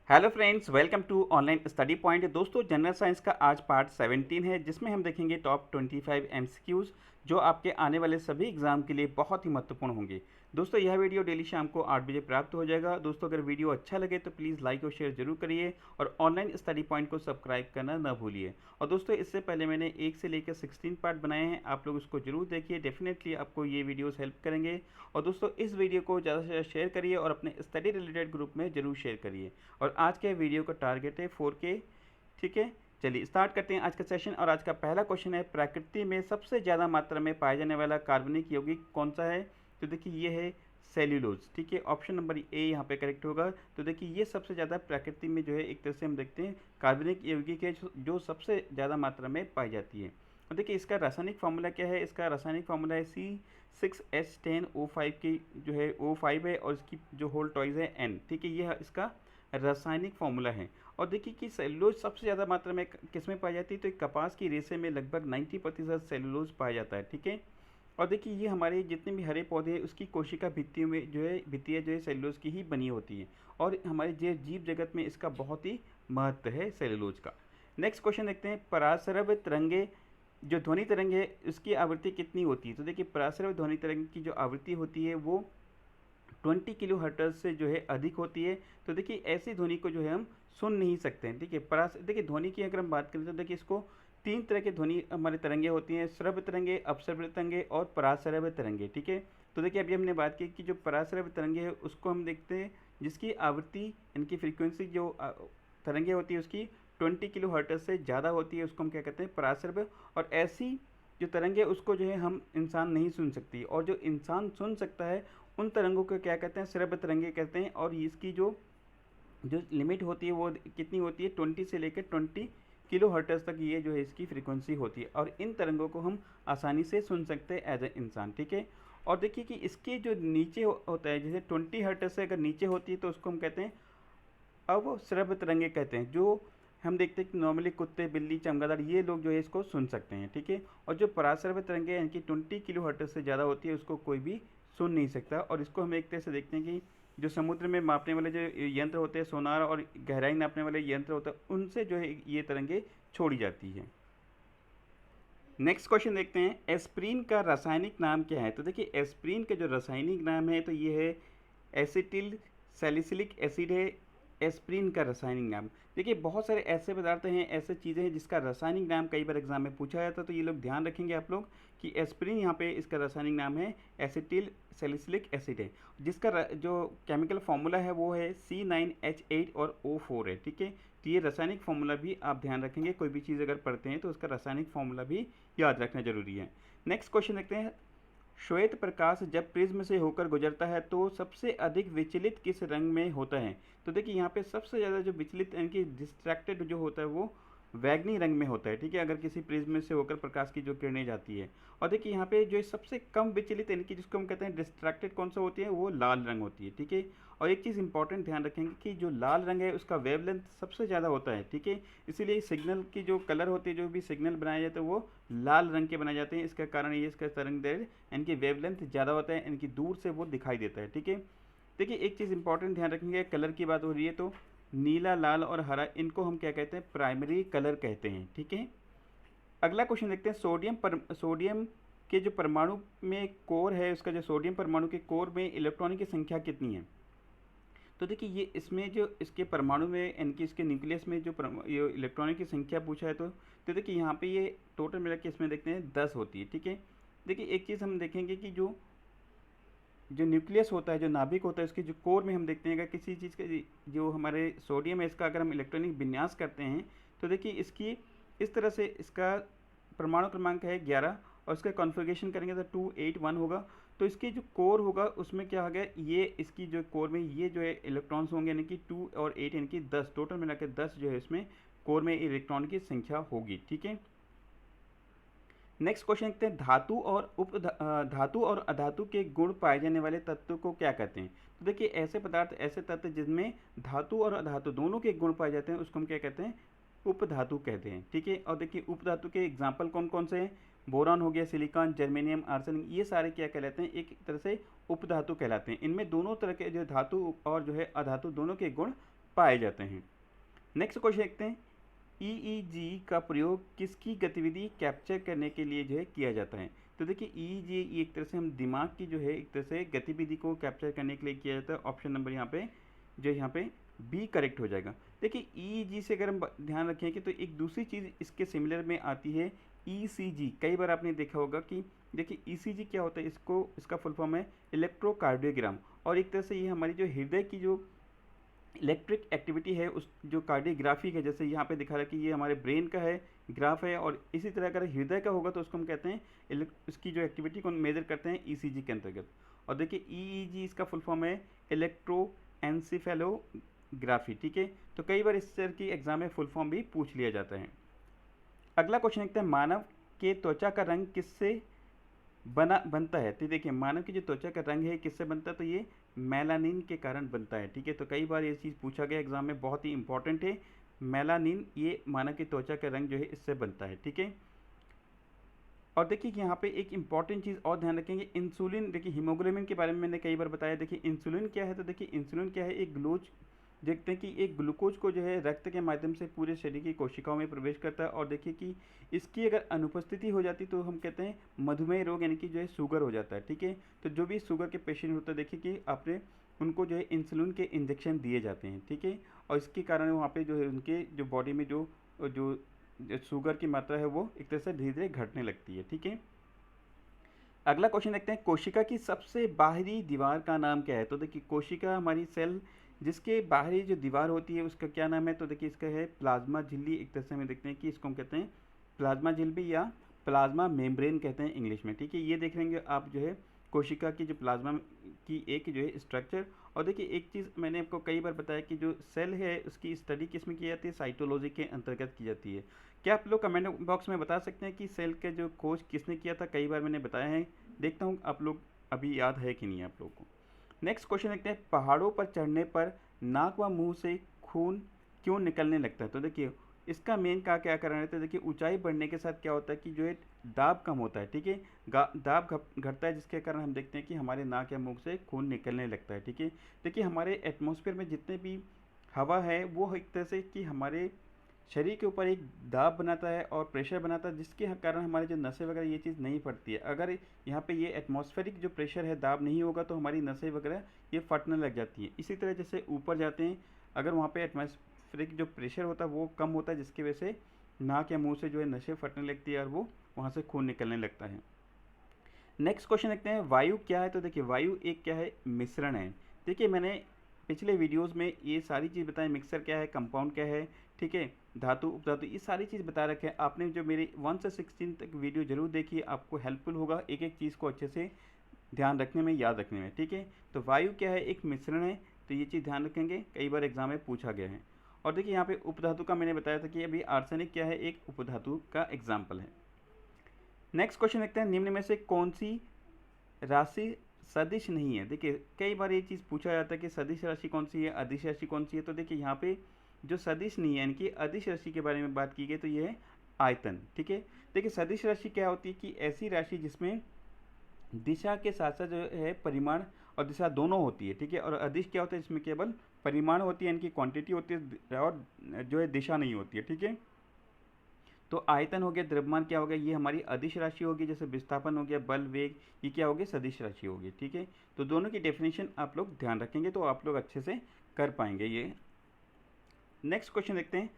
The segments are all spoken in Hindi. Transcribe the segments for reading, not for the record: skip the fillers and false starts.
Hello friends, welcome to online study point. दोस्तों, जनरल साइंस का आज पार्ट 17 है, जिसमें हम देखेंगे टॉप 25 एमसीक्यूज जो आपके आने वाले सभी एग्जाम के लिए बहुत ही महत्वपूर्ण होंगे। दोस्तों, यह वीडियो डेली शाम को 8 बजे प्राप्त हो जाएगा। दोस्तों, अगर वीडियो अच्छा लगे तो प्लीज़ लाइक और शेयर जरूर करिए और ऑनलाइन स्टडी पॉइंट को सब्सक्राइब करना न भूलिए। और दोस्तों, इससे पहले मैंने 1 से लेकर 16 पार्ट बनाए हैं, आप लोग उसको जरूर देखिए। डेफिनेटली आपको ये वीडियोस हेल्प करेंगे। और दोस्तों, इस वीडियो को ज़्यादा से ज़्यादा शेयर करिए और अपने स्टडी रिलेटेड ग्रुप में जरूर शेयर करिए। और आज के वीडियो का टारगेट है 4K। ठीक है, चलिए स्टार्ट करते हैं आज का सेशन। और आज का पहला क्वेश्चन है, प्रकृति में सबसे ज़्यादा मात्रा में पाया जाने वाला कार्बनिक यौगिक कौन सा है? तो देखिए ये है सेल्यूलोज। ठीक है, ऑप्शन नंबर ए यहाँ पे करेक्ट होगा। तो देखिए ये सबसे ज़्यादा प्रकृति में जो है एक तरह से हम देखते हैं कार्बनिक यौगिक है जो सबसे ज़्यादा मात्रा में पाई जाती है। और देखिए इसका रासायनिक फार्मूला क्या है? इसका रासायनिक फार्मूला है C6H10O5 की जो है O5 है और इसकी जो होल टॉइज है N। ठीक है, यह इसका रासायनिक फार्मूला है। और देखिए कि सेलुलोज सबसे ज़्यादा मात्रा में किस में पाई जाती है? तो एक कपास की रेशे में लगभग 90% सेलुलोज पाया जाता है। ठीक है, और देखिए ये हमारे जितने भी हरे पौधे हैं उसकी कोशिका भित्तियों में जो है भित्तियाँ जो है सेलुलोज की ही बनी होती है। और हमारे जीव जगत में इसका बहुत ही महत्व है सेलुलोज का। नेक्स्ट क्वेश्चन देखते हैं, परासरव तरंगे जो ध्वनि तरंग है उसकी आवृत्ति कितनी होती है? तो देखिए परासरव ध्वनि तरंग की जो आवृत्ति होती है वो 20 किलो हर्ट्ज से जो है अधिक होती है। तो देखिए ऐसी ध्वनि को जो है हम सुन नहीं सकते हैं। ठीक है, देखिए ध्वनि की अगर हम बात करें तो देखिए इसको तीन तरह के ध्वनि हमारे तरंगे होती हैं, श्रव्य तरंगे, अपश्रव्य तरंगे और पराश्रव्य तरंगे। ठीक है, तो देखिए अभी हमने बात की कि जो पराश्रव्य तरंगे है उसको हम देखते हैं जिसकी आवृत्ति इनकी फ्रीक्वेंसी जो तरंगे होती है उसकी 20 किलो हर्ट्ज से ज़्यादा होती है, उसको हम क्या कहते हैं? पराश्रव्य। और ऐसी जो तरंग है उसको जो है हम इंसान नहीं सुन सकती, और जो इंसान सुन सकता है उन तरंगों को क्या कहते हैं? श्रव्य तरंगे कहते हैं। और इसकी जो जो लिमिट होती है वो कितनी होती है? 20 से लेकर 20 किलो हर्ट्ज तक ये जो है इसकी फ्रीक्वेंसी होती है, और इन तरंगों को हम आसानी से सुन सकते हैं एज ए इंसान। ठीक है, और देखिए कि इसके जो नीचे होता है, जैसे 20 हर्ट्ज से अगर नीचे होती है तो उसको हम कहते हैं अवश्रव्य तरंगे कहते हैं, जो हम देखते हैं कि नॉर्मली कुत्ते, बिल्ली, चमगादड़ ये लोग जो है इसको सुन सकते हैं। ठीक है, और जो पराश्रव्य तरंगे इनकी 20 किलो हर्ट्ज से ज़्यादा होती है उसको कोई भी सुन नहीं सकता। और इसको हम एक तरह से देखते हैं कि जो समुद्र में मापने वाले जो यंत्र होते हैं, सोनार, और गहराई नापने वाले यंत्र होते हैं, उनसे जो है ये तरंगे छोड़ी जाती है। नेक्स्ट क्वेश्चन देखते हैं, एस्प्रिन का रासायनिक नाम क्या है? तो देखिए एस्प्रिन का जो रासायनिक नाम है तो ये है एसिटिल सैलिसिलिक एसिड है एस्प्रिन का रासायनिक नाम। देखिए बहुत सारे ऐसे पदार्थ हैं, ऐसे चीज़ें हैं जिसका रासायनिक नाम कई बार एग्जाम में पूछा जाता है, तो ये लोग ध्यान रखेंगे आप लोग कि एस्प्रिन यहाँ पे इसका रासायनिक नाम है एसिटिल सैलिसिलिक एसिड है, जिसका जो केमिकल फार्मूला है वो है C9H8 और O4 है। ठीक है, तो ये रासायनिक फार्मूला भी आप ध्यान रखेंगे, कोई भी चीज़ अगर पढ़ते हैं तो उसका रासायनिक फार्मूला भी याद रखना जरूरी है। नेक्स्ट क्वेश्चन देखते हैं, श्वेत प्रकाश जब प्रिज्म से होकर गुजरता है तो सबसे अधिक विचलित किस रंग में होता है? तो देखिए यहाँ पे सबसे ज़्यादा जो विचलित यानी कि डिस्ट्रैक्टेड जो होता है वो वैगनी रंग में होता है। ठीक है, अगर किसी प्रिज्म से होकर प्रकाश की जो किरणें जाती है। और देखिए यहाँ पे जो सबसे कम विचलित यानी कि जिसको हम कहते हैं डिस्ट्रैक्टेड कौन सा होती है, वो लाल रंग होती है। ठीक है, और एक चीज़ इंपॉर्टेंट ध्यान रखेंगे कि जो लाल रंग है उसका वेवलेंथ सबसे ज़्यादा होता है। ठीक है, इसीलिए सिग्नल की जो कलर होती है, जो भी सिग्नल बनाए जाते हैं वो लाल रंग के बनाए जाते हैं। इसका कारण ये इसका तरंग दैर्घ्य इनकी वेवलेंथ ज़्यादा होता है, इनकी दूर से वो दिखाई देता है। ठीक है, देखिए एक चीज़ इंपॉर्टेंट ध्यान रखेंगे, कलर की बात हो रही है तो नीला, लाल और हरा इनको हम क्या कहते हैं? प्राइमरी कलर कहते हैं। ठीक है, अगला क्वेश्चन देखते हैं, सोडियम के जो परमाणु में कोर है, उसका जो सोडियम परमाणु के कोर में इलेक्ट्रॉन की संख्या कितनी है? तो देखिए ये इसमें जो इसके परमाणु में इनकी इसके न्यूक्लियस में जो ये इलेक्ट्रॉनिक की संख्या पूछा है तो देखिए यहाँ पे ये टोटल मिला के इसमें देखते हैं 10 होती है। ठीक है, देखिए एक चीज़ हम देखेंगे कि जो जो न्यूक्लियस होता है, जो नाभिक होता है, उसके जो कोर में हम देखते हैं अगर किसी चीज़ का जो हमारे सोडियम है इसका अगर हम इलेक्ट्रॉनिक विन्यास करते हैं तो देखिए इसकी इस तरह से इसका परमाणु क्रमांक है 11, और इसका कॉन्फ़िगरेशन करेंगे तो 281 होगा। तो इसके जो कोर होगा उसमें क्या हो गया, ये इसकी जो कोर में ये जो है इलेक्ट्रॉन्स होंगे यानी कि 2 और 8 यानी कि 10, टोटल मिला के 10 जो है इसमें कोर में इलेक्ट्रॉन की संख्या होगी। ठीक है, नेक्स्ट क्वेश्चन देखते हैं, धातु और अधातु के गुण पाए जाने वाले तत्व को क्या कहते हैं? तो देखिए ऐसे पदार्थ, ऐसे तत्व जिनमें धातु और अधातु दोनों के गुण पाए जाते हैं उसको हम क्या कहते हैं? उपधातु कहते हैं। ठीक है, और देखिए उपधातु के एग्जाम्पल कौन कौन से हैं? बोरान हो गया, सिलिकॉन, जर्मेनियम, आर्सेनिक, ये सारे क्या कहलाते हैं? एक तरह से उपधातु कहलाते हैं। इनमें दोनों तरह के जो धातु और जो है अधातु दोनों के गुण पाए जाते हैं। नेक्स्ट क्वेश्चन देखते हैं, ईईजी का प्रयोग किसकी गतिविधि कैप्चर करने के लिए जो है किया जाता है। तो देखिए ईईजी एक तरह से हम दिमाग की जो है एक तरह से गतिविधि को कैप्चर करने के लिए किया जाता है। ऑप्शन नंबर यहाँ पे जो यहाँ पे बी करेक्ट हो जाएगा। देखिए ईईजी से अगर हम ध्यान रखें कि तो एक दूसरी चीज़ इसके सिमिलर में आती है ईसीजी। कई बार आपने देखा होगा कि देखिए ईसीजी क्या होता है, इसको इसका फुल फॉर्म है इलेक्ट्रोकार्डियोग्राम। और एक तरह से ये हमारी जो हृदय की जो इलेक्ट्रिक एक्टिविटी है उस जो कार्डियोग्राफी है, जैसे यहाँ पे दिखा रहा है कि ये हमारे ब्रेन का है ग्राफ है, और इसी तरह अगर हृदय का होगा तो उसको हम कहते हैं इसकी जो एक्टिविटी को मेजर करते हैं ईसीजी के अंतर्गत। और देखिए ईईजी इसका फुल फॉर्म है इलेक्ट्रोएन्सेफेलोग्राफी। ठीक है, तो कई बार इस तरह की एग्जाम में फुल फॉर्म भी पूछ लिया जाता है। अगला क्वेश्चन देखते हैं, मानव के त्वचा का रंग किससे बनता है। तो देखिए मानव की जो त्वचा का रंग है किससे बनता है, तो ये मेलानिन के कारण बनता है। ठीक है, तो कई बार ये चीज़ पूछा गया एग्जाम में, बहुत ही इंपॉर्टेंट है। मेलानिन ये मानव की त्वचा का रंग जो है इससे बनता है। ठीक है, और देखिए यहाँ पे एक इंपॉर्टेंट चीज़ और ध्यान रखेंगे, इंसुलिन। देखिए हीमोग्लोबिन के बारे में मैंने कई बार बताया। देखिए इंसुलिन क्या है, तो देखिए इंसुलिन क्या है, एक देखते हैं कि एक ग्लूकोज को जो है रक्त के माध्यम से पूरे शरीर की कोशिकाओं में प्रवेश करता है। और देखिए कि इसकी अगर अनुपस्थिति हो जाती तो हम कहते हैं मधुमेह रोग, यानी कि जो है शुगर हो जाता है। ठीक है, तो जो भी शुगर के पेशेंट होते हैं देखिए कि आपने उनको जो है इंसुलिन के इंजेक्शन दिए जाते हैं। ठीक है, और इसके कारण वहाँ पे जो है उनके जो बॉडी में जो जो शुगर की मात्रा है वो एक तरह से धीरे धीरे घटने लगती है। ठीक है, अगला क्वेश्चन देखते हैं, कोशिका की सबसे बाहरी दीवार का नाम क्या है। तो देखिए कोशिका हमारी सेल जिसके बाहरी जो दीवार होती है उसका क्या नाम है, तो देखिए इसका है प्लाज्मा झिल्ली। एक तरह से हम देखते हैं कि इसको हम कहते हैं प्लाज्मा झिल्ली या प्लाज्मा मेम्ब्रेन कहते हैं इंग्लिश में। ठीक है, ये देख लेंगे आप जो है कोशिका की जो प्लाज्मा की एक जो है स्ट्रक्चर। और देखिए एक चीज़ मैंने आपको कई बार बताया कि जो सेल है उसकी स्टडी किस में की जाती है, साइटोलॉजी के अंतर्गत की जाती है। क्या आप लोग कमेंट बॉक्स में बता सकते हैं कि सेल का जो खोज किसने किया था। कई बार मैंने बताया है, देखता हूँ आप लोग अभी याद है कि नहीं आप लोगों को। नेक्स्ट क्वेश्चन देखते हैं, पहाड़ों पर चढ़ने पर नाक व मुंह से खून क्यों निकलने लगता है। तो देखिए इसका मेन का क्या कारण है, तो देखिए ऊंचाई बढ़ने के साथ क्या होता है कि जो है दाब कम होता है। ठीक है, दाब घटता है, जिसके कारण हम देखते हैं कि हमारे नाक या मुंह से खून निकलने लगता है। ठीक है, देखिए हमारे एटमॉस्फेयर में जितने भी हवा है वो एक तरह से कि हमारे शरीर के ऊपर एक दाब बनाता है और प्रेशर बनाता है, जिसके कारण हमारे जो नसें वगैरह ये चीज़ नहीं फटती है। अगर यहाँ पे ये एटमॉस्फेरिक जो प्रेशर है, दाब नहीं होगा तो हमारी नसें वगैरह ये फटने लग जाती है। इसी तरह जैसे ऊपर जाते हैं, अगर वहाँ पे एटमॉस्फेरिक जो प्रेशर होता है वो कम होता है, जिसकी वजह से नाक या मुंह से जो है नसें फटने लगती है और वो वहाँ से खून निकलने लगता है। नेक्स्ट क्वेश्चन देखते हैं, वायु क्या है। तो देखिए वायु एक क्या है, मिश्रण है। देखिए मैंने पिछले वीडियोस में ये सारी चीज़ बताई, मिक्सर क्या है, कंपाउंड क्या है, ठीक है, धातु उपधातु, ये सारी चीज़ बता रखे हैं। आपने जो मेरी 1 से 16 तक वीडियो जरूर देखिए, आपको हेल्पफुल होगा एक एक चीज़ को अच्छे से ध्यान रखने में, याद रखने में। ठीक है, तो वायु क्या है, एक मिश्रण है, तो ये चीज़ ध्यान रखेंगे, कई बार एग्जाम में पूछा गया है। और देखिए यहाँ पे उपधातु का मैंने बताया था कि अभी आर्सेनिक क्या है, एक उपधातु का एग्जाम्पल है। नेक्स्ट क्वेश्चन देखते हैं, निम्न में से कौन सी राशि सदिश नहीं है। देखिए कई बार ये चीज़ पूछा जाता है कि सदिश राशि कौन सी है, अदिश राशि कौन सी है। तो देखिए यहाँ पे जो सदिश नहीं है यानी कि अदिश राशि के बारे में बात की गई, तो ये है आयतन। ठीक है, देखिए सदिश राशि क्या होती है कि ऐसी राशि जिसमें दिशा के साथ साथ जो है परिमाण और दिशा दोनों होती है। ठीक है, और अदिश क्या होता है, इसमें केवल परिमाण होती है यानी कि क्वांटिटी होती है और जो है दिशा नहीं होती है। ठीक है, तो आयतन हो गया, द्रव्यमान क्या हो गया, ये हमारी अदिश राशि होगी। जैसे विस्थापन हो गया, बल, वेग, ये क्या होगी, सदिश राशि होगी। ठीक है, तो दोनों की डेफिनेशन आप लोग ध्यान रखेंगे तो आप लोग अच्छे से कर पाएंगे ये। नेक्स्ट क्वेश्चन देखते हैं,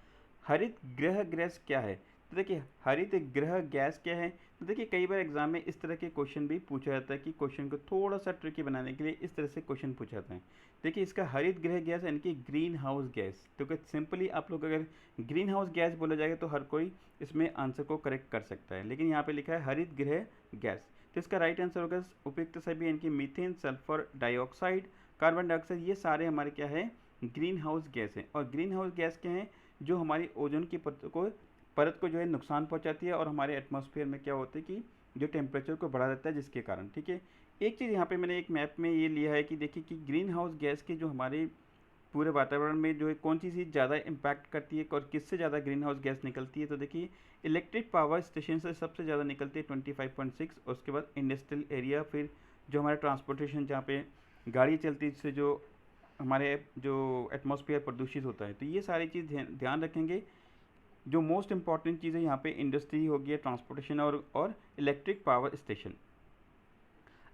हरित गृह गैस क्या है। तो देखिए हरित गृह गैस क्या है, तो देखिए कई बार एग्जाम में इस तरह के क्वेश्चन भी पूछा जाता है कि क्वेश्चन को थोड़ा सा ट्रिकी बनाने के लिए इस तरह से क्वेश्चन पूछा जाता है। देखिए इसका हरित गृह गैस यानी कि ग्रीन हाउस गैस। तो सिंपली आप लोग अगर ग्रीन हाउस गैस बोला जाएगा तो हर कोई इसमें आंसर को करेक्ट कर सकता है, लेकिन यहाँ पे लिखा है हरित गृह गैस, तो इसका राइट आंसर होगा उपयुक्त सभी, यानी कि methane, sulphur dioxide, carbon dioxide, ये सारे हमारे क्या है, ग्रीन हाउस गैस है। और ग्रीन हाउस गैस क्या है, जो हमारी ओजोन की परत को जो है नुकसान पहुंचाती है और हमारे एटमॉस्फेयर में क्या होता है कि जो टेम्परेचर को बढ़ा देता है, जिसके कारण। ठीक है, एक चीज़ यहाँ पे मैंने एक मैप में ये लिया है कि देखिए कि ग्रीन हाउस गैस की जो हमारे पूरे वातावरण में जो है कौन सी चीज़ ज़्यादा इम्पैक्ट करती है और किससे ज़्यादा ग्रीन हाउस गैस निकलती है। तो देखिए इलेक्ट्रिक पावर स्टेशन से सबसे ज़्यादा निकलती है 25.6, और उसके बाद इंडस्ट्रियल एरिया, फिर जो हमारा ट्रांसपोर्टेशन जहाँ पे गाड़ी चलती है, जिससे जो हमारे जो एटमॉस्फेयर प्रदूषित होता है। तो ये सारी चीज़ ध्यान रखेंगे। जो मोस्ट इम्पॉर्टेंट चीज़ है यहाँ पे इंडस्ट्री हो गई, ट्रांसपोर्टेशन और इलेक्ट्रिक पावर स्टेशन।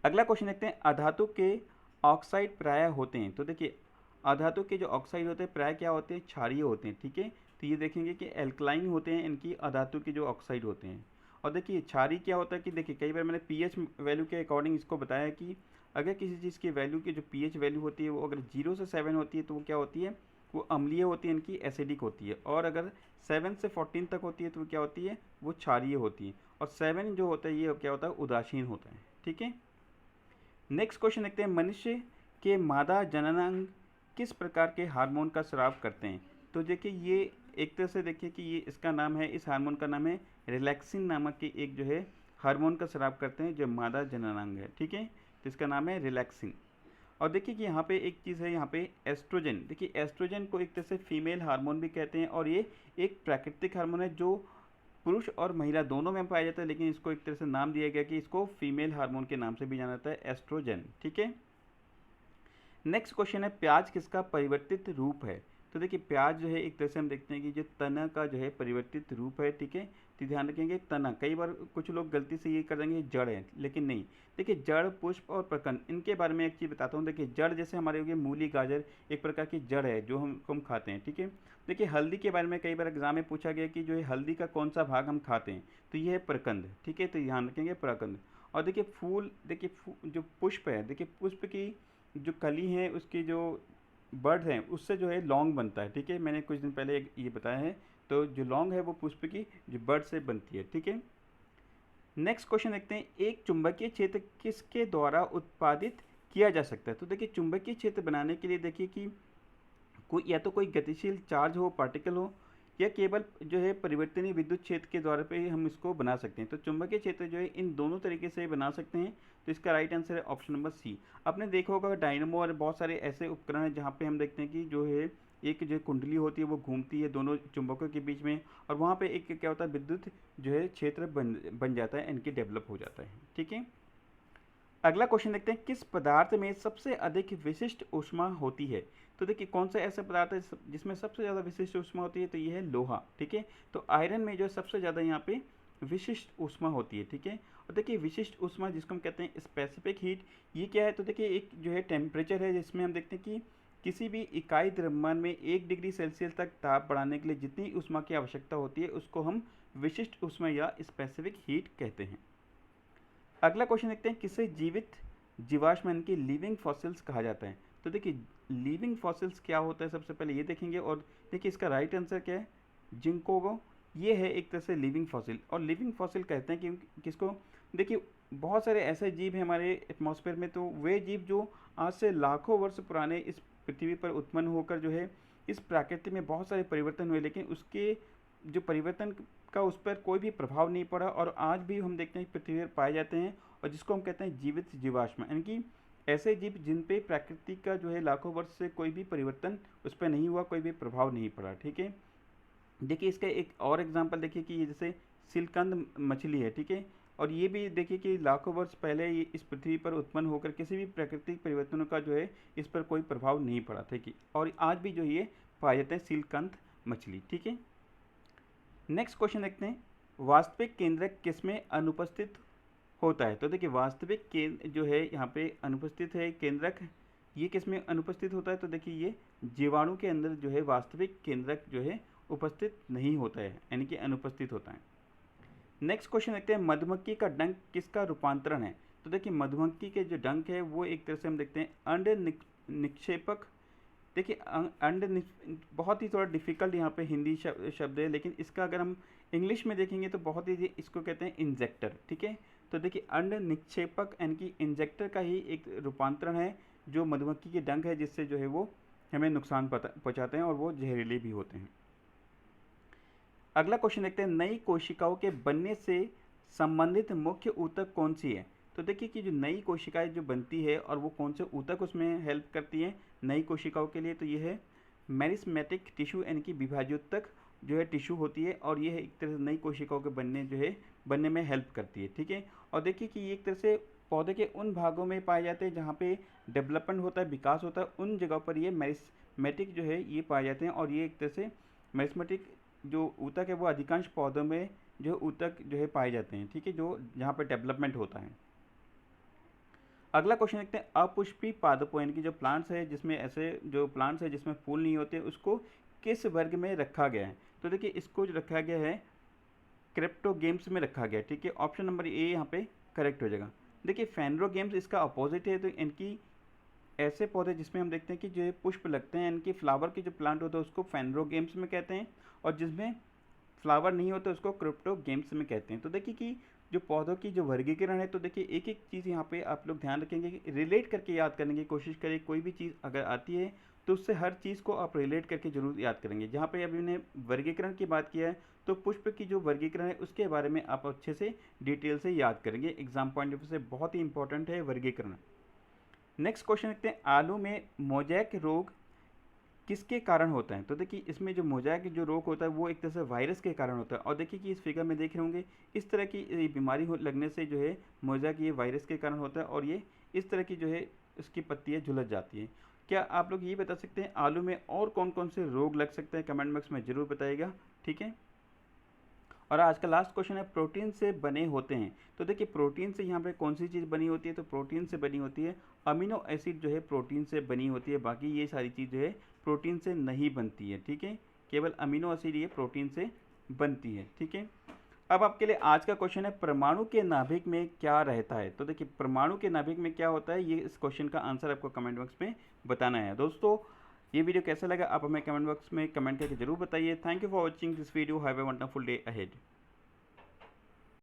अगला क्वेश्चन देखते हैं, अधातु के ऑक्साइड प्राय होते हैं। तो देखिए अधातु के जो ऑक्साइड होते हैं प्राय क्या होते हैं, क्षारीय होते हैं। ठीक है, तो ये देखेंगे कि एल्कलाइन होते हैं इनकी अधातु के जो ऑक्साइड होते हैं। और देखिए क्षारीय क्या होता है कि देखिए कई बार मैंने पीएच वैल्यू के अकॉर्डिंग इसको बताया कि अगर किसी चीज़ की वैल्यू की जो पीएच वैल्यू होती है वो अगर 0 से 7 होती है तो वो क्या होती है, वो अम्लीय होती है, इनकी एसिडिक होती है। और अगर 7 से 14 तक होती है तो वो क्या होती है, वो क्षारीय होती है। और 7 जो होता है ये क्या होता है, उदासीन होता है। ठीक है, नेक्स्ट क्वेश्चन देखते हैं, मनुष्य के मादा जननांग किस प्रकार के हार्मोन का स्राव करते हैं। तो देखिए ये एक तरह से देखिए कि ये इसका नाम है, इस हार्मोन का नाम है रिलैक्सिन नामक के एक जो है हार्मोन का स्राव करते हैं जो मादा जननांग है। ठीक है, तो इसका नाम है रिलैक्सिन। और देखिए कि यहाँ पे एक चीज़ है, यहाँ पे एस्ट्रोजन। देखिए एस्ट्रोजन को एक तरह से फीमेल हार्मोन भी कहते हैं और ये एक प्राकृतिक हार्मोन है जो पुरुष और महिला दोनों में पाया जाता है, लेकिन इसको एक तरह से नाम दिया गया कि इसको फीमेल हार्मोन के नाम से भी जाना जाता है, एस्ट्रोजन। ठीक है, नेक्स्ट क्वेश्चन है, प्याज किसका परिवर्तित रूप है। तो देखिए प्याज जो है एक तरह से हम देखते हैं कि जो तना का जो है परिवर्तित रूप है। ठीक है, तो ध्यान रखेंगे तना, कई बार कुछ लोग गलती से ये कर देंगे जड़ है, लेकिन नहीं। देखिए जड़, पुष्प और प्रकंद, इनके बारे में एक चीज़ बताता हूँ। देखिए जड़ जैसे हमारे हो गए मूली, गाजर, एक प्रकार की जड़ है जो हम खाते हैं। ठीक है, देखिए हल्दी के बारे में कई बार एग्जाम में पूछा गया कि जो है हल्दी का कौन सा भाग हम खाते हैं, तो ये है प्रकंद। ठीक है, तो ध्यान रखेंगे प्रकंद। और देखिए फूल, देखिए जो पुष्प है, देखिए पुष्प की जो कली है उसकी जो बर्ड हैं उससे जो है लौंग बनता है। ठीक है, मैंने कुछ दिन पहले ये बताया है। तो जो लौंग है वो पुष्प की जो बर्ड से बनती है। ठीक है, नेक्स्ट क्वेश्चन देखते हैं, एक चुंबकीय क्षेत्र किसके द्वारा उत्पादित किया जा सकता है। तो देखिए चुंबकीय क्षेत्र बनाने के लिए देखिए कि कोई या तो कोई गतिशील चार्ज हो, पार्टिकल हो, या केवल जो है परिवर्तनीय विद्युत क्षेत्र के द्वारा पे ही हम इसको बना सकते हैं। तो चुंबकीय क्षेत्र जो है इन दोनों तरीके से बना सकते हैं। तो इसका राइट आंसर है ऑप्शन नंबर सी। आपने देखा होगा डायनामो और बहुत सारे ऐसे उपकरण हैं जहाँ पे हम देखते हैं कि जो है एक जो कुंडली होती है वो घूमती है दोनों चुंबकों के बीच में, और वहाँ पे एक क्या होता है, विद्युत जो है क्षेत्र बन जाता है, इनकी डेवलप हो जाता है। ठीक है, अगला क्वेश्चन देखते हैं, किस पदार्थ में सबसे अधिक विशिष्ट ऊष्मा होती है। तो देखिए कौन सा ऐसा पदार्थ है जिसमें सबसे ज़्यादा विशिष्ट ऊष्मा होती है, तो ये है लोहा। ठीक है, तो आयरन में जो है सबसे ज़्यादा यहाँ पे विशिष्ट ऊष्मा होती है। ठीक है, और देखिए विशिष्ट ऊष्मा जिसको हम कहते हैं स्पेसिफिक हीट, ये क्या है, तो देखिए एक जो है टेम्परेचर है जिसमें हम देखते हैं कि किसी भी इकाई द्रव्यमान में 1 डिग्री सेल्सियस तक ताप बढ़ाने के लिए जितनी ऊष्मा की आवश्यकता होती है उसको हम विशिष्ट ऊष्मा या स्पेसिफिक हीट कहते हैं। अगला क्वेश्चन देखते हैं, किसे जीवित जीवाश्म यानी कि लिविंग फॉसिल्स कहा जाता है। तो देखिए लिविंग फॉसिल्स क्या होता है सबसे पहले ये देखेंगे। और देखिए इसका राइट आंसर क्या है, जिंकोगो। ये है एक तरह से लिविंग फॉसिल। और लिविंग फॉसिल कहते हैं कि किसको, देखिए बहुत सारे ऐसे जीव हैं हमारे एटमॉस्फेयर में, तो वे जीव जो आज से लाखों वर्ष पुराने इस पृथ्वी पर उत्पन्न होकर जो है इस प्रकृति में बहुत सारे परिवर्तन हुए, लेकिन उसके जो परिवर्तन का उस पर कोई भी प्रभाव नहीं पड़ा, और आज भी हम देखते हैं कि पृथ्वी पर पाए जाते हैं, और जिसको हम कहते हैं जीवित जीवाश्म, यानी कि ऐसे जीव जिन पे प्रकृति का जो है लाखों वर्ष से कोई भी परिवर्तन उस पर नहीं हुआ, कोई भी प्रभाव नहीं पड़ा। ठीक है, देखिए इसका एक और एग्जांपल देखिए कि ये जैसे सिलकंद मछली है। ठीक है, और ये भी देखिए कि लाखों वर्ष पहले ये इस पृथ्वी पर उत्पन्न होकर किसी भी प्राकृतिक परिवर्तनों का जो है इस पर कोई प्रभाव नहीं पड़ा। ठीक है, और आज भी जो ये पाए जाते हैं सिलकंद मछली। ठीक है, नेक्स्ट क्वेश्चन देखते हैं, वास्तविक केंद्रक किसमें अनुपस्थित होता है। तो देखिए वास्तविक केंद्र जो है यहाँ पे अनुपस्थित है केंद्रक, ये किसमें अनुपस्थित होता है। तो देखिए ये जीवाणु के अंदर जो है वास्तविक केंद्रक जो है उपस्थित नहीं होता है, यानी कि अनुपस्थित होता है। नेक्स्ट क्वेश्चन देखते हैं, मधुमक्खी का डंक किसका रूपांतरण है। तो देखिए मधुमक्खी के जो डंक है वो एक तरह से हम देखते हैं अंड निक्षेपक। देखिए अंड बहुत ही थोड़ा डिफिकल्ट यहाँ पे हिंदी शब्द है, लेकिन इसका अगर हम इंग्लिश में देखेंगे तो बहुत ही, इसको कहते हैं इंजेक्टर। ठीक है, तो देखिए अंड निक्षेपक यानी कि इंजेक्टर का ही एक रूपांतरण है जो मधुमक्खी के डंक है, जिससे जो है वो हमें नुकसान पहुँचाते हैं और वो जहरीले भी होते हैं। अगला क्वेश्चन देखते हैं, नई कोशिकाओं के बनने से संबंधित मुख्य ऊतक कौन सी है। तो देखिए कि जो नई कोशिकाएं जो बनती है और वो कौन से ऊतक उसमें हेल्प करती हैं नई कोशिकाओं के लिए, तो ये है मेरिस्मेटिक टिश्यू, यानी कि विभाज्योतक जो है टिश्यू होती है, और ये है एक तरह से नई कोशिकाओं के बनने में हेल्प करती है। ठीक है, और देखिए कि ये एक तरह से पौधे के उन भागों में पाए जाते हैं जहाँ पे डेवलपमेंट होता है, विकास होता है, उन जगहों पर ये मेरिस्मेटिक जो है ये पाए जाते हैं। और ये एक तरह से मेरिस्मेटिक जो ऊतक है वो अधिकांश पौधों में जो ऊतक जो है पाए जाते हैं, ठीक है, जो जहाँ पर डेवलपमेंट होता है। अगला क्वेश्चन देखते हैं, अपुष्पी पादपों यानी कि जो प्लांट्स है जिसमें ऐसे जो प्लांट्स है जिसमें फूल नहीं होते उसको किस वर्ग में रखा गया है? तो देखिए इसको जो रखा गया है क्रिप्टोगेम्स में रखा गया है, ठीक है। ऑप्शन नंबर ए यहाँ पे करेक्ट हो जाएगा। देखिए फेनरोगेम्स इसका अपोजिट है, तो इनकी ऐसे पौधे जिसमें हम देखते हैं कि जो ये पुष्प लगते हैं, इनकी फ्लावर की जो प्लांट होता है उसको फेनरोगेम्स में कहते हैं, और जिसमें फ्लावर नहीं होता उसको क्रिप्टोगेम्स में कहते हैं। तो देखिए कि जो पौधों की जो वर्गीकरण है, तो देखिए एक एक चीज़ यहाँ पे आप लोग ध्यान रखेंगे कि रिलेट करके याद करने की कोशिश करें। कोई भी चीज़ अगर आती है तो उससे हर चीज़ को आप रिलेट करके जरूर याद करेंगे। जहाँ पे अभी मैंने वर्गीकरण की बात किया है, तो पुष्प की जो वर्गीकरण है उसके बारे में आप अच्छे से डिटेल से याद करेंगे। एग्जाम पॉइंट ऑफ व्यू से बहुत ही इंपॉर्टेंट है वर्गीकरण। नेक्स्ट क्वेश्चन देखते हैं, आलू में मोजैक रोग किसके कारण होता है? तो देखिए इसमें जो मोजैक जो रोग होता है वो एक तरह से वायरस के कारण होता है। और देखिए कि इस फिगर में देख रहे होंगे इस तरह की ये बीमारी हो लगने से जो है मोजैक ये वायरस के कारण होता है, और ये इस तरह की जो है इसकी पत्तियाँ झुलस जाती हैं। क्या आप लोग ये बता सकते हैं आलू में और कौन कौन से रोग लग सकते हैं? कमेंट बॉक्स में ज़रूर बताइएगा, ठीक है। और आज का लास्ट क्वेश्चन है, प्रोटीन से बने होते हैं। तो देखिए प्रोटीन से यहाँ पे कौन सी चीज़ बनी होती है? तो प्रोटीन से बनी होती है अमीनो एसिड जो है प्रोटीन से बनी होती है। बाकी ये सारी चीज़ जो है प्रोटीन से नहीं बनती है, ठीक है। केवल अमीनो एसिड ये प्रोटीन से बनती है, ठीक है। अब आपके लिए आज का क्वेश्चन है, परमाणु के नाभिक में क्या रहता है? तो देखिए परमाणु के नाभिक में क्या होता है, ये इस क्वेश्चन का आंसर आपको कमेंट बॉक्स में बताना है। दोस्तों ये वीडियो कैसा लगा आप हमें कमेंट बॉक्स में कमेंट करके जरूर बताइए। Thank you for watching this video. Have a wonderful day ahead.